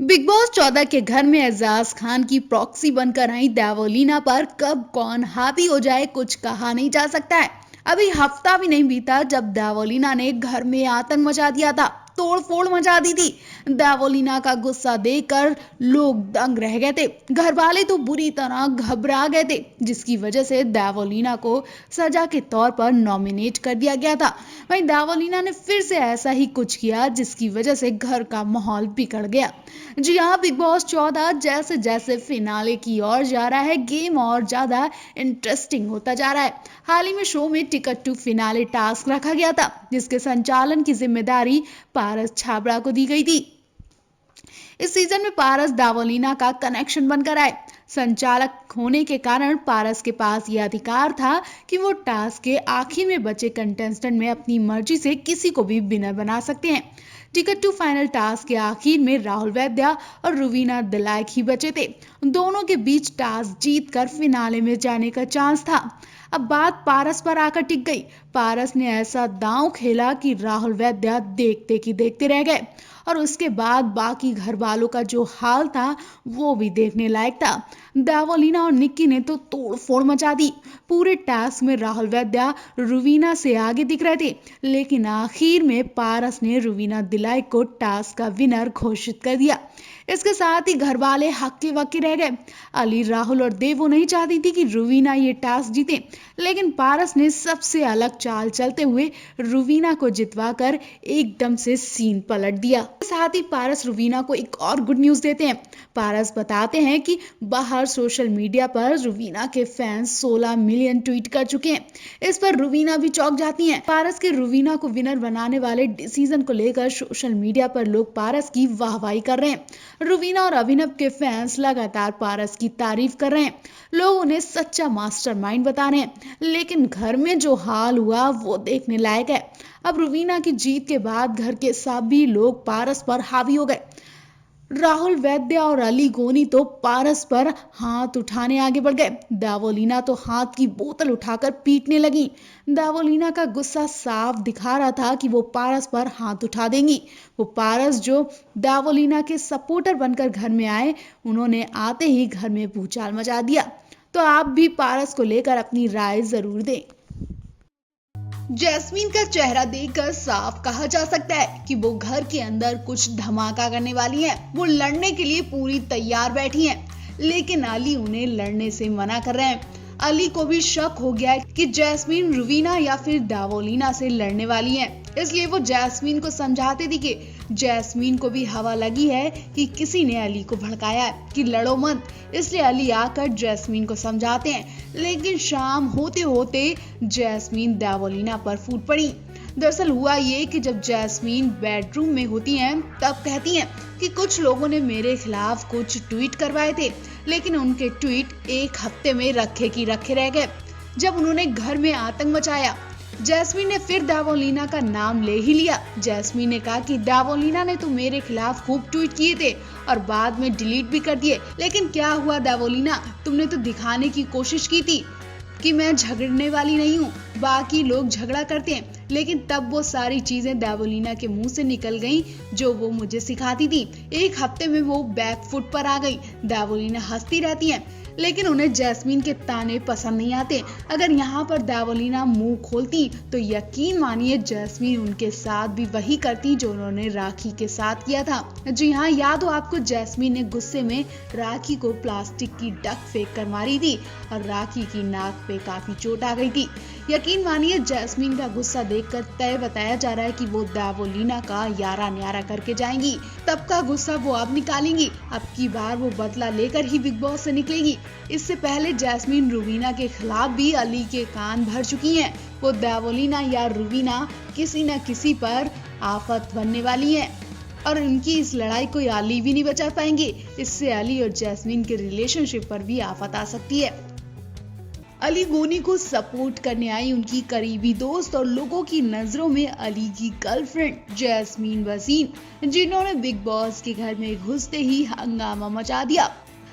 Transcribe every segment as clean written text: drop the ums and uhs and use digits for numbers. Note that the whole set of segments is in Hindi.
बिग बॉस 14 के घर में एजाज खान की प्रॉक्सी बनकर आई देवोलीना पर कब कौन हावी हो जाए कुछ कहा नहीं जा सकता है। अभी हफ्ता भी नहीं बीता जब देवोलीना ने घर में आतंक मचा दिया था, तोड़ फोड़ मचा दी थी। देवोलीना का गुस्सा देखकर लोग दंग रह गए थे। घर वाले तो बुरी तरह घबरा गए थे, जिसकी वजह से देवोलीना को सजा के तौर पर नॉमिनेट कर दिया गया था। वहीं देवोलीना ने फिर से ऐसा ही कुछ किया जिसकी वजह से घर का माहौल बिगड़ गया। जी हाँ, बिग बॉस 14 जैसे जैसे फिनाले की ओर जा रहा है, गेम और ज्यादा इंटरेस्टिंग होता जा रहा है। हाल ही में शो में टिकट टू फिनाले टास्क रखा गया था, जिसके संचालन की जिम्मेदारी पारस छाबड़ा को दी गई थी। इस सीजन में पारस दावोलीना का कनेक्शन बनकर आए। संचालक होने के कारण पारस के पास यह अधिकार था कि वो टास्क के आखिर में बचे कंटेस्टेंट में अपनी मर्जी से किसी को भी विनर बना सकते हैं। टिकट टू फाइनल टास्क के आखिर में राहुल वैद्या और रुवीना दिलायक ही बचे थे। दोनों के बीच टास्क जीतकर फिनाले में जाने का चांस था। अब बात पारस पर आकर टिक गई। पारस ने ऐसा दांव खेला कि राहुल वैद्या देखते कि देखते रह गए, और उसके बाद बाकी घर वालों का जो हाल था वो भी देखने लायक था। देवोलीना और निक्की ने तो तोड़ फोड़ मचा दी। पूरे टास्क में राहुल वैद्या रुवीना से आगे दिख रहे थे, लेकिन आखिर में पारस ने रुवीना दिलाई को टास्क का विनर घोषित कर दिया। इसके साथ ही घर वाले हक्के बक्के रह गए। अली, राहुल और देवो नहीं चाहती थी कि रुवीना ये टास्क जीते, लेकिन पारस ने सबसे अलग चाल चलते हुए रुवीना को जितवाकर एकदम से सीन पलट दिया। साथ ही पारस रुवीना को एक और गुड न्यूज देते हैं। पारस बताते हैं कि बाहर सोशल मीडिया पर रुवीना के फैंस 16 मिलियन ट्वीट कर चुके हैं। इस पर रुवीना भी चौंक जाती हैं। पारस के रुवीना को विनर बनाने वाले डिसीजन को लेकर सोशल मीडिया पर लोग पारस की वाहवाही कर रहे हैं। रुवीना और अभिनव के फैंस लगातार पारस की तारीफ कर रहे हैं। लोग उन्हें सच्चा मास्टरमाइंड बता रहे हैं, लेकिन घर में जो हाल हुआ वो देखने लायक है। अब रुवीना की जीत के बाद घर के सभी लोग पारस पर हावी हो गए। राहुल वैद्य और अली गोनी तो पारस पर हाथ उठाने आगे बढ़ गए। दावोलीना तो हाथ की बोतल उठाकर पीटने लगी। दावोलीना का गुस्सा साफ दिखा रहा था कि वो पारस पर हाथ उठा देंगी। वो पारस जो दावोलीना के सपोर्टर बनकर घर में आए, उन्होंने आते ही घर में भूचाल मचा दिया। तो आप भी पारस को लेकर अपनी राय जरूर दें। जैस्मीन का चेहरा देखकर साफ कहा जा सकता है कि वो घर के अंदर कुछ धमाका करने वाली हैं। वो लड़ने के लिए पूरी तैयार बैठी हैं, लेकिन अली उन्हें लड़ने से मना कर रहे हैं। अली को भी शक हो गया है कि जैस्मीन रुवीना या फिर दावोलीना से लड़ने वाली है, इसलिए वो जैस्मीन को समझाते थे कि जैस्मीन को भी हवा लगी है कि किसी ने अली को भड़काया है कि लड़ो मत। इसलिए अली आकर जैस्मीन को समझाते हैं, लेकिन शाम होते होते जैस्मीन दावोलीना पर फूट पड़ी। दरअसल हुआ ये कि जब जैस्मीन बेडरूम में होती हैं तब कहती हैं कि कुछ लोगों ने मेरे खिलाफ कुछ ट्वीट करवाए थे, लेकिन उनके ट्वीट एक हफ्ते में रखे की रखे रह गए। जब उन्होंने घर में आतंक मचाया, जैस्मीन ने फिर दावोलीना का नाम ले ही लिया। जैस्मीन ने कहा कि दावोलीना ने तो मेरे खिलाफ खूब ट्वीट किए थे और बाद में डिलीट भी कर दिए, लेकिन क्या हुआ दावोलीना, तुमने तो दिखाने की कोशिश की थी कि मैं झगड़ने वाली नहीं हूँ। बाकी लोग झगड़ा करते हैं, लेकिन तब वो सारी चीजें दावोलीना के मुंह से निकल गईं जो वो मुझे सिखाती थी। एक हफ्ते में वो बैकफुट पर आ गई। दावोलीना हंसती रहती हैं, लेकिन उन्हें जैस्मीन के ताने पसंद नहीं आते। अगर यहाँ पर दावोलीना मुंह खोलती तो यकीन मानिए जैस्मीन उनके साथ भी वही करती जो उन्होंने राखी के साथ किया था। जी हाँ, याद हो आपको, जैस्मीन ने गुस्से में राखी को प्लास्टिक की डक फेंक कर मारी थी और राखी की नाक पे काफी चोट आ गई थी। यकीन मानिए जैस्मीन का गुस्सा देखकर तय बताया जा रहा है कि वो दावोलीना का यारा न्यारा करके जाएंगी। तब का गुस्सा वो अब निकालेंगी। अब की बार वो बदला लेकर ही बिग बॉस से निकलेगी। इससे पहले जैस्मीन रुवीना के खिलाफ भी अली के कान भर चुकी हैं। वो दावोलीना या रुवीना किसी न किसी पर आफत बनने वाली है और उनकी इस लड़ाई को अली भी नहीं बचा पाएंगे। इससे अली और जैस्मीन के रिलेशनशिप पर भी आफत आ सकती है। अली गोनी को सपोर्ट करने आई उनकी करीबी दोस्त और लोगों की नजरों में अली की गर्लफ्रेंड जैस्मीन वसीम, जिन्होंने बिग बॉस के घर में घुसते ही हंगामा मचा दिया।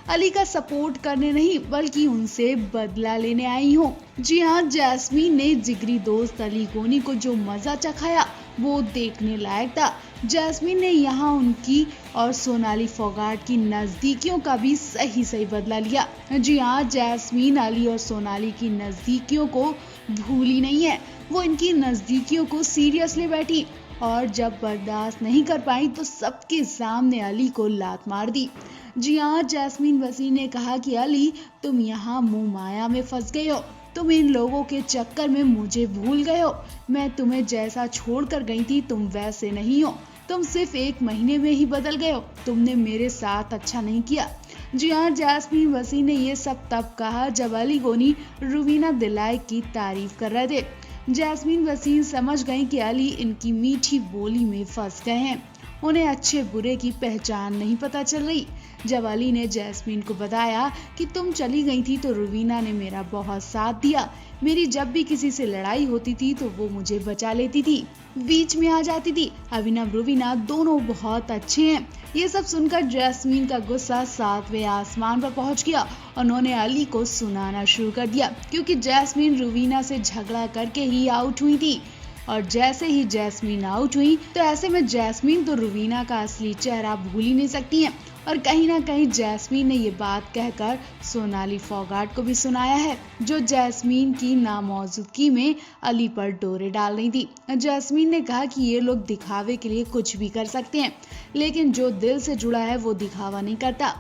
अली का सपोर्ट करने नहीं बल्कि उनसे बदला लेने आई हूँ। जी हाँ, जैस्मीन ने जिगरी दोस्त अली गोनी को जो मजा चखाया वो देखने लायक था। जैस्मीन ने यहाँ उनकी और सोनाली फोगाट की नजदीकियों का भी सही बदला लिया। जी हाँ, जैस्मीन अली और सोनाली की नजदीकियों को भूली नहीं है। वो इनकी नजदीकियों को सीरियसली बैठी और जब बर्दाश्त नहीं कर पाई तो सबके सामने अली को लात मार दी। जी हाँ, जैस्मीन वसीम ने कहा कि अली, तुम यहाँ मुंह माया में फंस गए हो। तुम इन लोगों के चक्कर में मुझे भूल गए हो। मैं तुम्हें जैसा छोड़कर गई थी तुम वैसे नहीं हो। तुम सिर्फ 1 महीने में ही बदल गए हो। तुमने मेरे साथ अच्छा नहीं किया। जी हाँ, जैस्मीन वसीम ने ये सब तब कहा जब अली गोनी रुबीना दिलाइक की तारीफ कर रहे थे। जैस्मीन वसीम समझ गई कि अली इनकी मीठी बोली में फंस गए हैं। उन्हें अच्छे बुरे की पहचान नहीं पता चल रही। जब अली ने जैस्मीन को बताया कि तुम चली गई थी तो रुबीना ने मेरा बहुत साथ दिया। मेरी जब भी किसी से लड़ाई होती थी तो वो मुझे बचा लेती थी, बीच में आ जाती थी। अभिनव रुबीना दोनों बहुत अच्छे हैं। ये सब सुनकर जैस्मीन का गुस्सा 7वें आसमान पर पहुंच गया। उन्होंने अली को सुनाना शुरू कर दिया क्योंकि जैस्मीन रुबीना से झगड़ा करके ही आउट हुई थी और जैसे ही जैस्मीन आउट हुई तो ऐसे में जैस्मीन तो रुबीना का असली चेहरा भूल ही नहीं सकती हैं। और कहीं ना कहीं जैस्मीन ने ये बात कहकर सोनाली फोगाट को भी सुनाया है, जो जैस्मीन की नामौजूदगी में अली पर डोरे डाल रही थी। जैस्मीन ने कहा कि ये लोग दिखावे के लिए कुछ भी कर सकते हैं, लेकिन जो दिल से जुड़ा है वो दिखावा नहीं करता।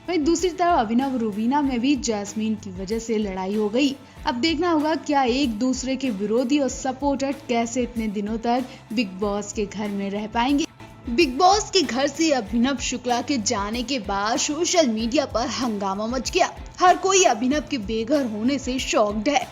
वहीं दूसरी तरफ अभिनव रुबीना में भी जैस्मीन की वजह से लड़ाई हो गई। अब देखना होगा क्या एक दूसरे के विरोधी और सपोर्टर कैसे इतने दिनों तक बिग बॉस के घर में रह पाएंगे। बिग बॉस के घर से अभिनव शुक्ला के जाने के बाद सोशल मीडिया पर हंगामा मच गया। हर कोई अभिनव के बेघर होने से शॉक्ड है।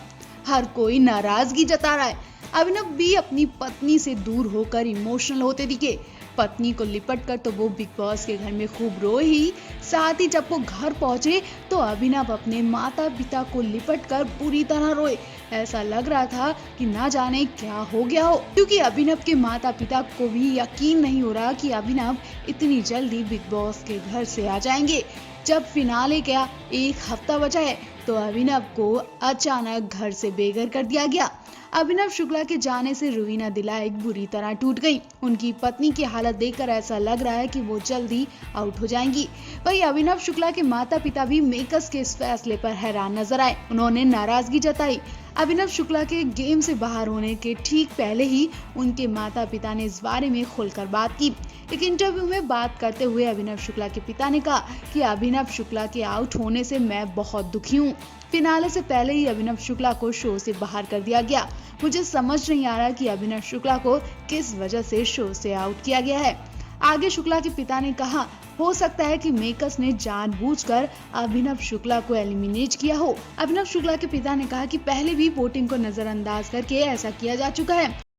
हर कोई नाराजगी जता रहा है। अभिनव भी अपनी पत्नी से दूर होकर इमोशनल होते दिखे। पत्नी को लिपट कर तो वो बिग बॉस के घर में खूब रोए ही, साथ ही जब वो घर पहुंचे तो अभिनव अपने माता पिता को लिपट कर पूरी तरह रोए। ऐसा लग रहा था कि ना जाने क्या हो गया हो, क्योंकि अभिनव के माता पिता को भी यकीन नहीं हो रहा कि अभिनव इतनी जल्दी बिग बॉस के घर से आ जाएंगे। जब फिनाले का 1 हफ्ता बचा है तो अभिनव को अचानक घर से बेघर कर दिया गया। अभिनव शुक्ला के जाने से रुबीना दिलाइक बुरी तरह टूट गई। उनकी पत्नी की हालत देखकर ऐसा लग रहा है कि वो जल्दी आउट हो जाएंगी। वहीं अभिनव शुक्ला के माता पिता भी मेकर्स के इस फैसले पर हैरान नजर आए। उन्होंने नाराजगी जताई। अभिनव शुक्ला के गेम से बाहर होने के ठीक पहले ही उनके माता पिता ने इस बारे में खुलकर बात की। एक इंटरव्यू में बात करते हुए अभिनव शुक्ला के पिता ने कहा कि अभिनव शुक्ला के आउट होने से मैं बहुत दुखी हूँ। फिनाले से पहले ही अभिनव शुक्ला को शो से बाहर कर दिया गया। मुझे समझ नहीं आ रहा कि अभिनव शुक्ला को किस वजह से शो से आउट किया गया है। आगे शुक्ला के पिता ने कहा, हो सकता है कि मेकर्स ने जानबूझकर अभिनव शुक्ला को एलिमिनेट किया हो। अभिनव शुक्ला के पिता ने कहा कि पहले भी वोटिंग को नजरअंदाज करके ऐसा किया जा चुका है।